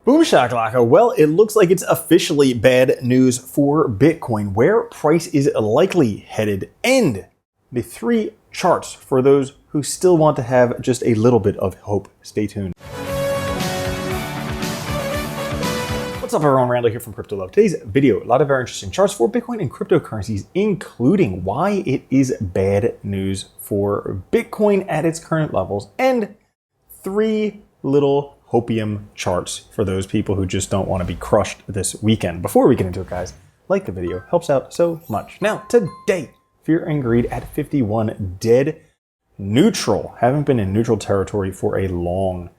Boom shakalaka. Well, it looks like it's officially bad news for Bitcoin, where price is likely headed, and the three charts for those who still want to have just a little bit of hope. Stay tuned. What's up, everyone? Randall here from Crypto Love. Today's video, a lot of very interesting charts for Bitcoin and cryptocurrencies, including why it is bad news for Bitcoin at its current levels, and three little hopium charts for those people who just don't want to be crushed this weekend. Before we get into it, guys, like the video, helps out so much. Now, today, fear and greed at 51, dead neutral. Haven't been in neutral territory for a long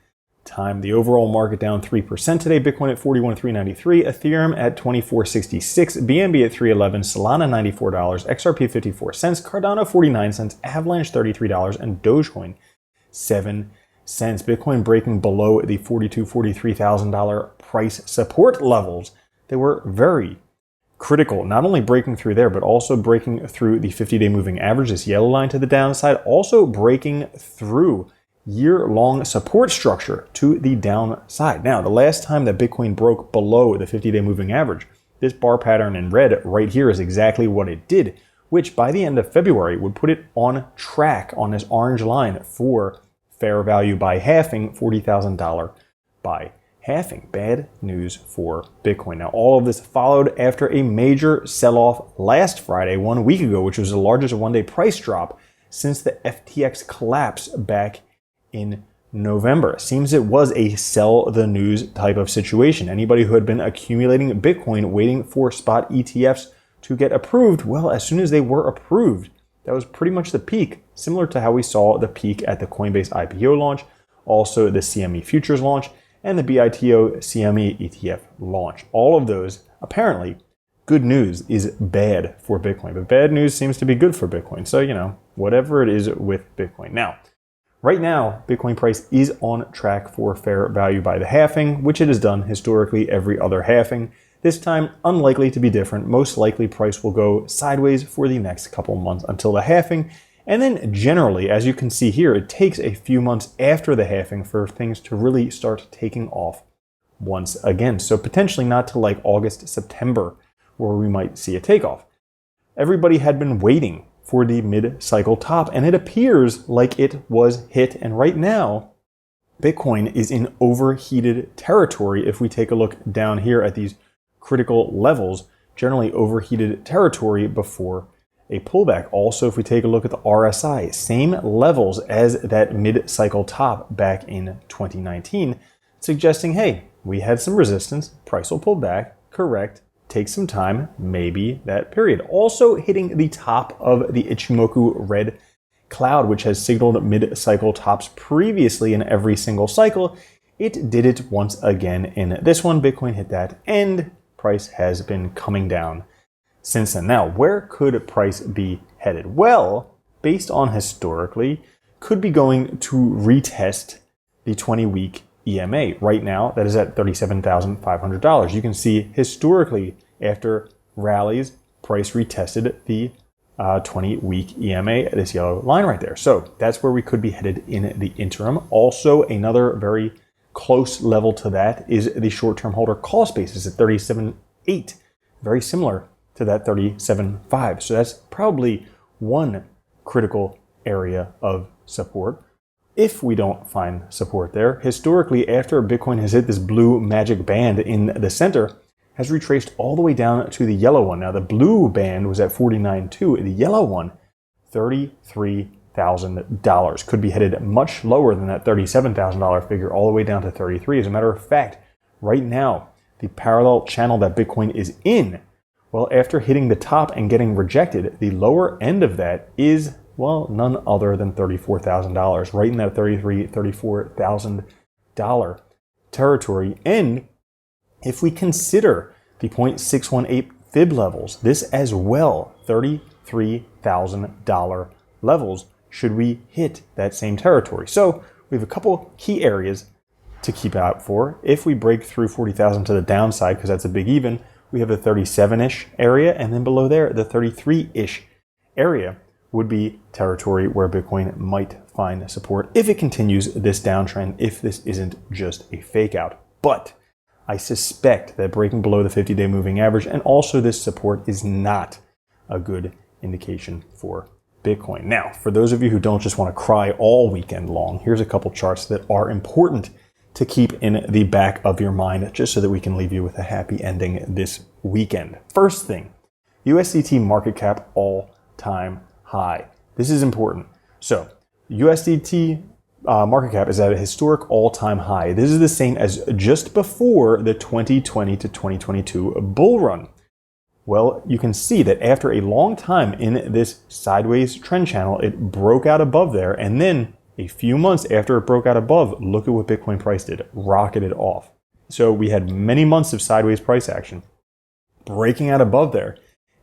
time. The overall market down 3% today. Bitcoin at 41,393, Ethereum at 24.66, BNB at 3.11, Solana $94, XRP 54 cents, Cardano 49 cents, Avalanche $33, and Dogecoin 7 cents. Bitcoin breaking below the $43,000 price support levels. They were very critical, not only breaking through there, but also breaking through the 50-day moving average, this yellow line to the downside, also breaking through year-long support structure to the downside. Now, the last time that Bitcoin broke below the 50-day moving average, this bar pattern in red right here is exactly what it did, which by the end of February would put it on track on this orange line for fair value by halving, $40,000 by halving. Bad news for Bitcoin. Now, all of this followed after a major sell-off last Friday, 1 week ago, which was the largest one-day price drop since the FTX collapse back in November. Seems it was a sell the news type of situation. Anybody who had been accumulating Bitcoin waiting for spot ETFs to get approved, well, as soon as they were approved, that was pretty much the peak, similar to how we saw the peak at the Coinbase IPO launch, also the CME futures launch, and the BITO CME ETF launch. All of those, apparently, good news is bad for Bitcoin, but bad news seems to be good for Bitcoin. So, whatever it is with Bitcoin. Now, right now, Bitcoin price is on track for fair value by the halving, which it has done historically every other halving. This time, unlikely to be different. Most likely price will go sideways for the next couple months until the halving. And then generally, as you can see here, it takes a few months after the halving for things to really start taking off once again. So potentially not till like August, September, where we might see a takeoff. Everybody had been waiting for the mid-cycle top, and it appears like it was hit. And right now, Bitcoin is in overheated territory. If we take a look down here at these critical levels, generally overheated territory before a pullback. Also, if we take a look at the RSI, same levels as that mid-cycle top back in 2019, suggesting, hey, we had some resistance, price will pull back, correct, take some time, maybe that period. Also hitting the top of the Ichimoku red cloud, which has signaled mid-cycle tops previously in every single cycle. It did it once again in this one. Bitcoin hit that, and price has been coming down since then. Now, where could price be headed? Well, based on historically, could be going to retest the 20-week EMA. Right now, that is at $37,500. You can see historically, after rallies, price retested the 20-week EMA, this yellow line right there. So that's where we could be headed in the interim. Also, another very close level to that is the short-term holder call spaces at 37.8, very similar to that 37.5. So that's probably one critical area of support. If we don't find support there, historically, after Bitcoin has hit this blue magic band in the center, has retraced all the way down to the yellow one. Now, the blue band was at 49.2, the yellow one, $33,000. Could be headed much lower than that $37,000 figure, all the way down to 33. As a matter of fact, right now, the parallel channel that Bitcoin is in, well, after hitting the top and getting rejected, the lower end of that is, well, none other than $34,000, right in that $33,000, $34,000 territory. And if we consider the 0.618 fib levels, this as well, $33,000 levels, should we hit that same territory. So we have a couple key areas to keep out for. If we break through 40,000 to the downside, because that's a big even, we have the 37-ish area, and then below there, the 33-ish area would be territory where Bitcoin might find support if it continues this downtrend, if this isn't just a fake out. But I suspect that breaking below the 50-day moving average and also this support is not a good indication for Bitcoin. Now, for those of you who don't just want to cry all weekend long, here's a couple charts that are important to keep in the back of your mind, just so that we can leave you with a happy ending this weekend. First thing, USDT market cap all-time high. This is important. So, USDT market cap is at a historic all-time high. This is the same as just before the 2020 to 2022 bull run. Well, you can see that after a long time in this sideways trend channel, it broke out above there, and then a few months after it broke out above, look at what Bitcoin price did, rocketed off. So we had many months of sideways price action, breaking out above there.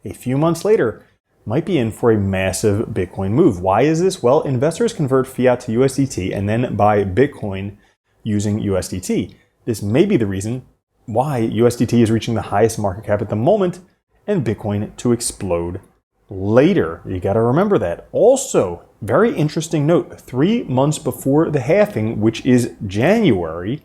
A few months later, might be in for a massive Bitcoin move. Why is this? Well, investors convert fiat to USDT and then buy Bitcoin using USDT. This may be the reason why USDT is reaching the highest market cap at the moment and Bitcoin to explode later. You got to remember that. Also, very interesting note, 3 months before the halving, which is January,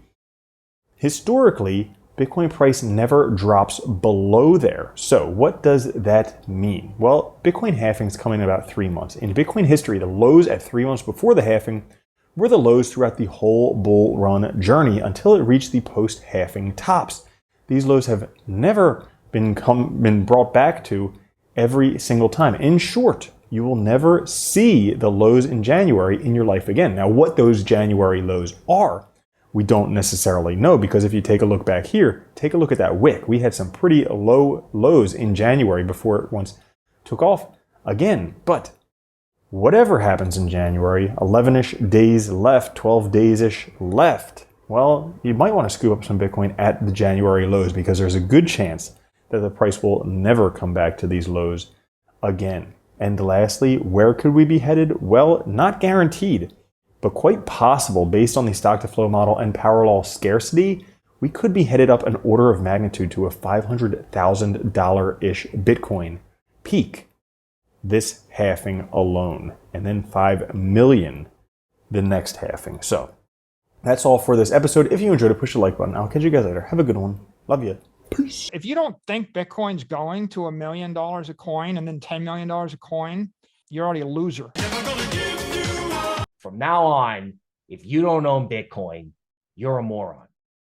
historically, Bitcoin price never drops below there. So what does that mean? Well, Bitcoin halving is coming in about 3 months. In Bitcoin history, the lows at 3 months before the halving were the lows throughout the whole bull run journey until it reached the post-halving tops. These lows have never been brought back to every single time. In short, you will never see the lows in January in your life again. Now, what those January lows are, we don't necessarily know, because if you take a look back here, take a look at that wick. We had some pretty low lows in January before it once took off again. But whatever happens in January, 11-ish days left, 12 days-ish left, well, you might want to scoop up some Bitcoin at the January lows, because there's a good chance that the price will never come back to these lows again. And lastly, where could we be headed? Well, not guaranteed, but quite possible based on the stock to flow model and power law scarcity. We could be headed up an order of magnitude to a $500,000-ish Bitcoin peak this halving alone, and then 5 million the next halving. So that's all for this episode. If you enjoyed it, push the like button. I'll catch you guys later. Have a good one. Love you. Peace. If you don't think Bitcoin's going to $1 million a coin and then $10 million a coin, you're already a loser. From now on, if you don't own Bitcoin, you're a moron.